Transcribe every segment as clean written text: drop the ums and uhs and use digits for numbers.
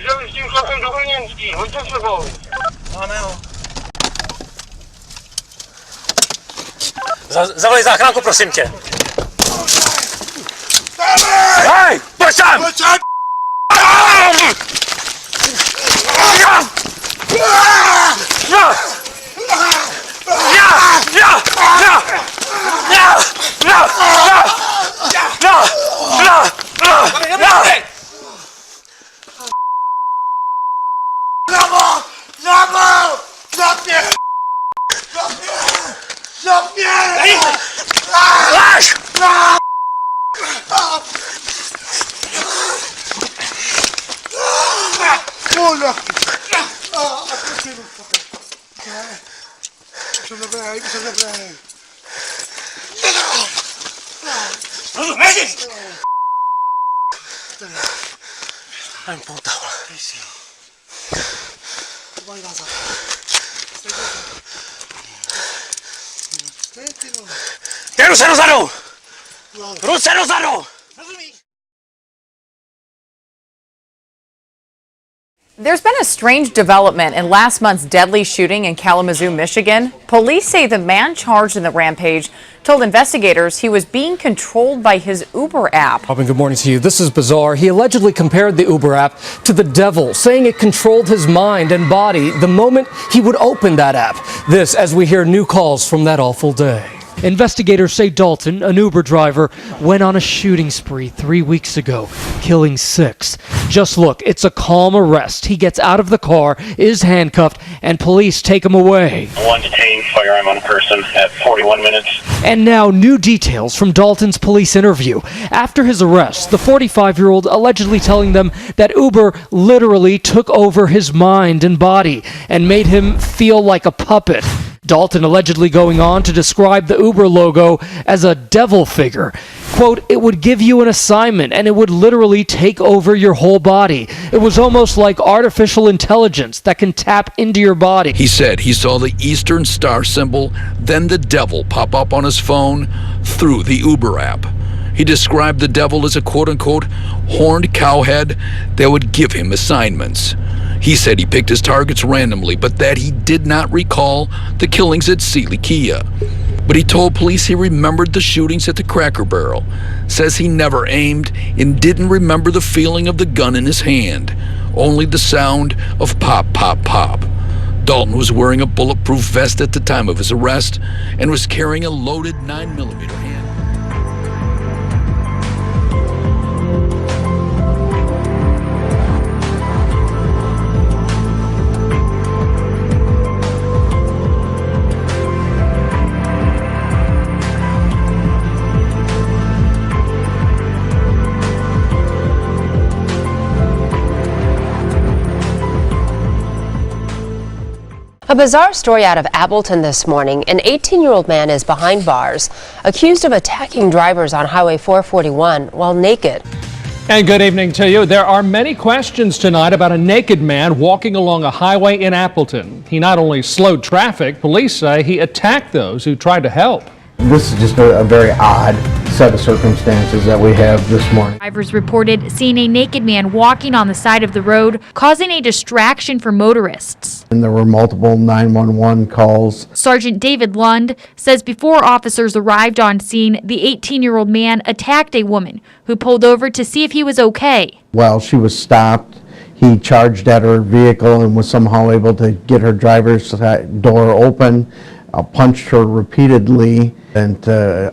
Jeżeli z tym szlakiem do Chojnięcki, chodźcie z sobą. Zavolej záchranku, prosím tě. Hej, pojď sem! I'm pulled out. Ty ruce dozadu! Ruce dozadu! There's been a strange development in last month's deadly shooting in Kalamazoo, Michigan. Police say the man charged in the rampage told investigators he was being controlled by his Uber app. Robin, good morning to you. This is bizarre. He allegedly compared the Uber app to the devil, saying it controlled his mind and body the moment he would open that app. This as we hear new calls from that awful day. Investigators say Dalton, an Uber driver, went on a shooting spree 3 weeks ago, killing 6. Just look, it's a calm arrest. He gets out of the car, is handcuffed, and police take him away. One detained, firearm on a person at 41 minutes. And now new details from Dalton's police interview. After his arrest, the 45-year-old allegedly telling them that Uber literally took over his mind and body and made him feel like a puppet. Dalton allegedly going on to describe the Uber logo as a devil figure. Quote, it would give you an assignment and it would literally take over your whole body. It was almost like artificial intelligence that can tap into your body. He said he saw the Eastern Star symbol, then the devil pop up on his phone through the Uber app. He described the devil as a quote-unquote horned cowhead that would give him assignments. He said he picked his targets randomly, but that he did not recall the killings at Sealy Kia. But he told police he remembered the shootings at the Cracker Barrel, says he never aimed and didn't remember the feeling of the gun in his hand, only the sound of pop, pop, pop. Dalton was wearing a bulletproof vest at the time of his arrest and was carrying a loaded 9mm handgun. A bizarre story out of Appleton this morning. An 18-year-old man is behind bars, accused of attacking drivers on Highway 441 while naked. And good evening to you. There are many questions tonight about a naked man walking along a highway in Appleton. He not only slowed traffic, police say he attacked those who tried to help. This is just a very odd set of circumstances that we have this morning. Drivers reported seeing a naked man walking on the side of the road, causing a distraction for motorists. And there were multiple 911 calls. Sergeant David Lund says before officers arrived on scene, the 18-year-old man attacked a woman who pulled over to see if he was okay. While she was stopped, he charged at her vehicle and was somehow able to get her driver's door open, punched her repeatedly, and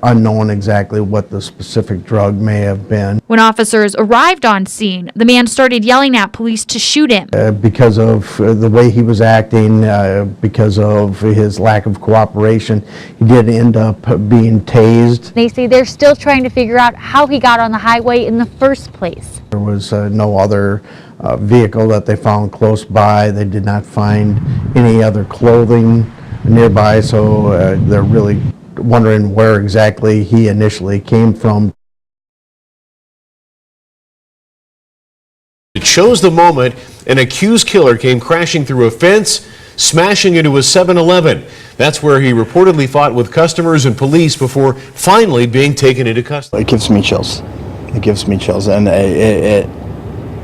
unknown exactly what the specific drug may have been. When officers arrived on scene, the man started yelling at police to shoot him. Because of the way he was acting, because of his lack of cooperation, he did end up being tased. They say they're still trying to figure out how he got on the highway in the first place. There was no other vehicle that they found close by. They did not find any other clothing nearby, so they're really wondering where exactly he initially came from. It shows the moment an accused killer came crashing through a fence, smashing into a 7-Eleven. That's where he reportedly fought with customers and police before finally being taken into custody. It gives me chills. It gives me chills, and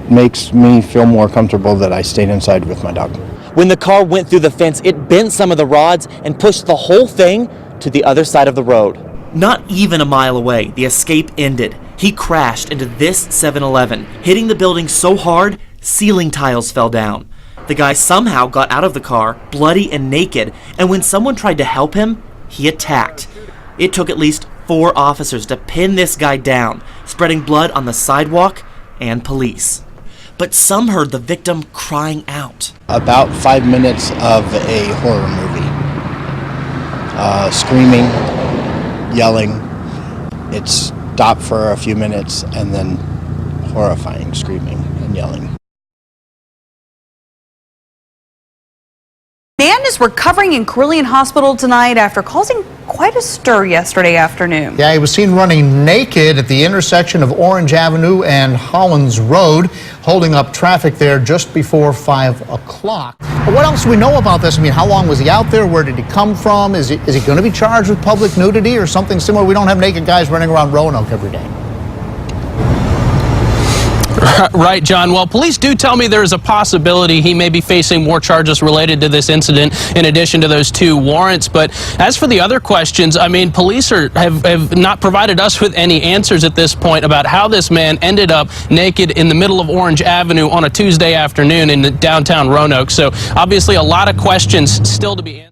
makes me feel more comfortable that I stayed inside with my dog. When the car went through the fence, it bent some of the rods and pushed the whole thing to the other side of the road. Not even a mile away, the escape ended. He crashed into this 7-Eleven, hitting the building so hard, ceiling tiles fell down. The guy somehow got out of the car, bloody and naked, and when someone tried to help him, he attacked. It took at least 4 officers to pin this guy down, spreading blood on the sidewalk and police. But some heard the victim crying out. About 5 minutes of a horror movie. Screaming, yelling. It stopped for a few minutes and then horrifying screaming and yelling. Man is recovering in Carilion Hospital tonight after causing quite a stir yesterday afternoon. Yeah, he was seen running naked at the intersection of Orange Avenue and Hollins Road, holding up traffic there just before 5 o'clock. But what else do we know about this? I mean, how long was he out there? Where did he come from? Is he going to be charged with public nudity or something similar? We don't have naked guys running around Roanoke every day. Right, John. Well, police do tell me there is a possibility he may be facing more charges related to this incident in addition to those 2 warrants. But as for the other questions, I mean, police have not provided us with any answers at this point about how this man ended up naked in the middle of Orange Avenue on a Tuesday afternoon in downtown Roanoke. So obviously a lot of questions still to be answered.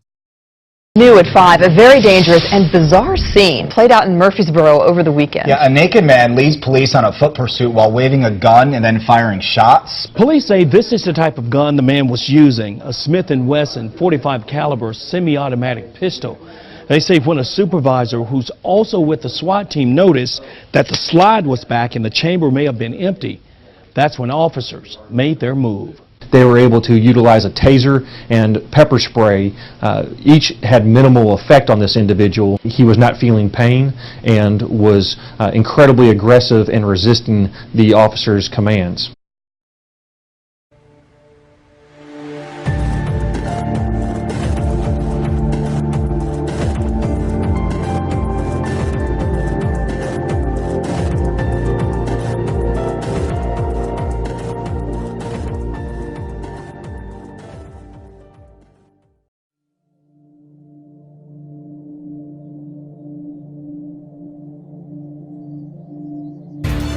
New at 5, a very dangerous and bizarre scene played out in Murfreesboro over the weekend. Yeah, a naked man leads police on a foot pursuit while waving a gun and then firing shots. Police say this is the type of gun the man was using, a Smith & Wesson .45 caliber semi-automatic pistol. They say when a supervisor who's also with the SWAT team noticed that the slide was back and the chamber may have been empty, that's when officers made their move. They were able to utilize a taser and pepper spray. Each had minimal effect on this individual. He was not feeling pain and was incredibly aggressive in resisting the officer's commands.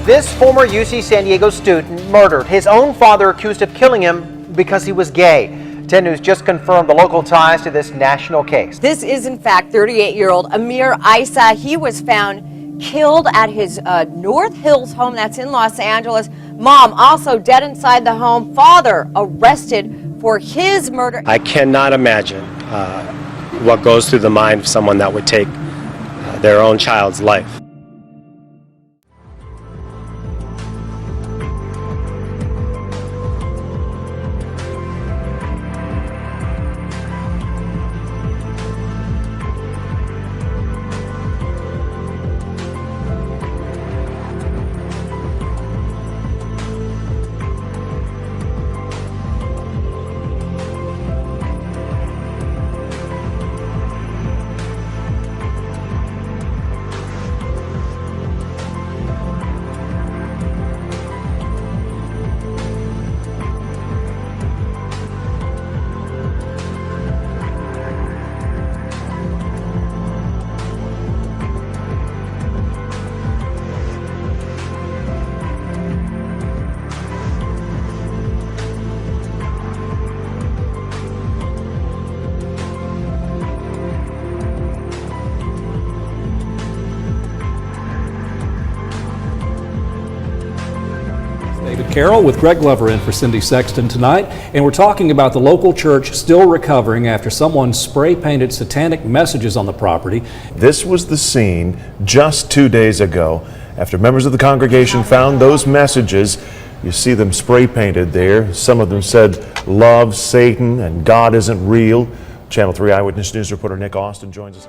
This former UC San Diego student murdered his own father, accused of killing him because he was gay. 10 News just confirmed the local ties to this national case. This is, in fact, 38-year-old Amir Isa. He was found killed at his North Hills home, that's in Los Angeles. Mom also dead inside the home. Father arrested for his murder. I cannot imagine what goes through the mind of someone that would take their own child's life. David Carroll with Greg Glover in for Cindy Sexton tonight, and we're talking about the local church still recovering after someone spray-painted satanic messages on the property. This was the scene just 2 days ago after members of the congregation found those messages. You see them spray-painted there. Some of them said, "Love Satan," and "God isn't real." Channel 3 Eyewitness News reporter Nick Austin joins us.